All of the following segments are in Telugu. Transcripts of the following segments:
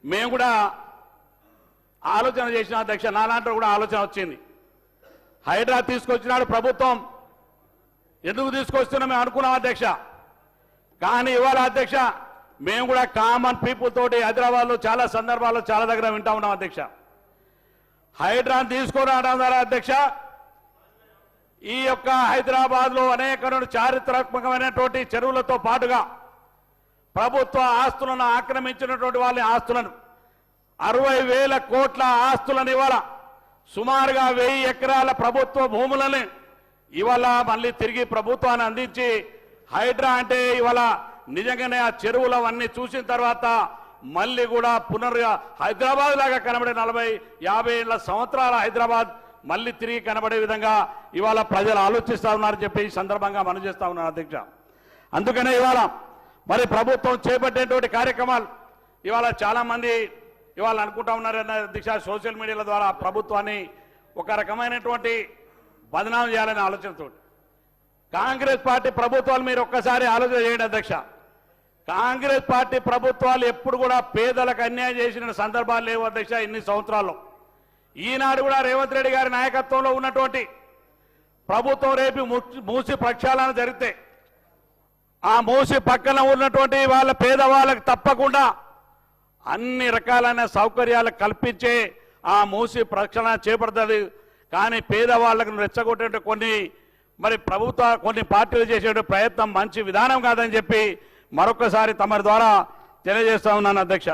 మేము కూడా ఆలోచన చేసిన అధ్యక్ష, నాలాంటి కూడా ఆలోచన వచ్చింది. హైడ్రా తీసుకొచ్చినాడు ప్రభుత్వం, ఎందుకు తీసుకొస్తున్నాం మేము అనుకున్నాం అధ్యక్ష. కానీ ఇవాళ అధ్యక్ష మేము కూడా కామన్ పీపుల్ తోటి హైదరాబాద్లో చాలా సందర్భాల్లో చాలా దగ్గర వింటా ఉన్నాం అధ్యక్ష. హైడ్రాను తీసుకురావడం ద్వారా అధ్యక్ష ఈ యొక్క హైదరాబాద్లో అనేక చారిత్రాత్మకమైనటువంటి చెరువులతో పాటుగా ప్రభుత్వ ఆస్తులను ఆక్రమించినటువంటి వాళ్ళ ఆస్తులను 60,000 కోట్ల ఆస్తులను ఇవాళ సుమారుగా 1000 ఎకరాల ప్రభుత్వ భూములని ఇవాళ మళ్ళీ తిరిగి ప్రభుత్వాన్ని అందించి హైడ్రా అంటే ఇవాళ నిజంగానే ఆ చెరువులు అవన్నీ చూసిన తర్వాత మళ్ళీ కూడా హైదరాబాద్ లాగా కనబడే 40-50 ఏళ్ల సంవత్సరాల హైదరాబాద్ మళ్ళీ తిరిగి కనబడే విధంగా ఇవాళ ప్రజలు ఆలోచిస్తా ఉన్నారని చెప్పి ఈ సందర్భంగా మనం చేస్తా ఉన్నాను అధ్యక్ష. అందుకనే ఇవాళ మరి ప్రభుత్వం చేపట్టేటువంటి కార్యక్రమాలు ఇవాళ చాలా మంది ఇవాళ అనుకుంటా ఉన్నారన్న అధ్యక్ష, సోషల్ మీడియాల ద్వారా ప్రభుత్వాన్ని ఒక రకమైనటువంటి బదనాం చేయాలనే ఆలోచనతో కాంగ్రెస్ పార్టీ ప్రభుత్వాలు మీరు ఒక్కసారి ఆలోచన చేయండి అధ్యక్ష. కాంగ్రెస్ పార్టీ ప్రభుత్వాలు ఎప్పుడు కూడా పేదలకు అన్యాయం చేసిన సందర్భాలు లేవు అధ్యక్ష ఇన్ని సంవత్సరాల్లో. ఈనాడు కూడా రేవంత్ రెడ్డి గారి నాయకత్వంలో ఉన్నటువంటి ప్రభుత్వం రేపు మూసి ప్రక్షాళన జరిగితే ఆ మూసి పక్కన ఉన్నటువంటి వాళ్ళ పేదవాళ్ళకి తప్పకుండా అన్ని రకాలైన సౌకర్యాలు కల్పించే ఆ మూసి ప్రక్షాళన చేపడుతుంది. కానీ పేదవాళ్లకు రెచ్చగొట్టే కొన్ని పార్టీలు చేసే ప్రయత్నం మంచి విధానం కాదని చెప్పి మరొకసారి తమరి ద్వారా తెలియజేస్తా ఉన్నాను అధ్యక్ష.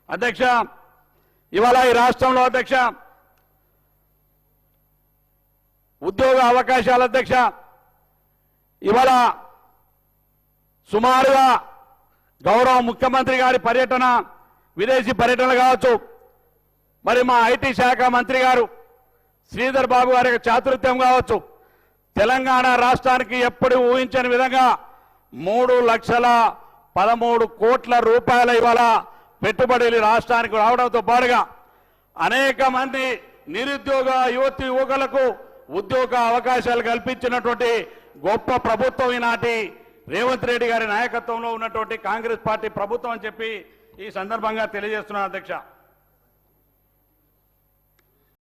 అధ్యక్ష ఇవాళ ఈ రాష్ట్రంలో అధ్యక్ష ఉద్యోగ అవకాశాలు అధ్యక్ష ఇవాళ సుమారుగా గౌరవ ముఖ్యమంత్రి గారి పర్యటన, విదేశీ పర్యటనలు కావచ్చు, మరి మా ఐటీ శాఖ మంత్రి గారు శ్రీధర్ బాబు గారి చాతుర్యం కావచ్చు, తెలంగాణ రాష్ట్రానికి ఎప్పుడు ఊహించని విధంగా 3,13 కోట్ల రూపాయల ఇవాళ పెట్టుబడులు రాష్ట్రానికి రావడంతో పాటుగా అనేక మంది నిరుద్యోగ యువతి యువకులకు ఉద్యోగ అవకాశాలు కల్పించినటువంటి గొప్ప ప్రభుత్వం ఈనాటి రేవంత్ రెడ్డి గారి నాయకత్వంలో ఉన్నటువంటి కాంగ్రెస్ పార్టీ ప్రభుత్వం అని చెప్పి ఈ సందర్భంగా తెలియజేస్తున్నాను అధ్యక్ష.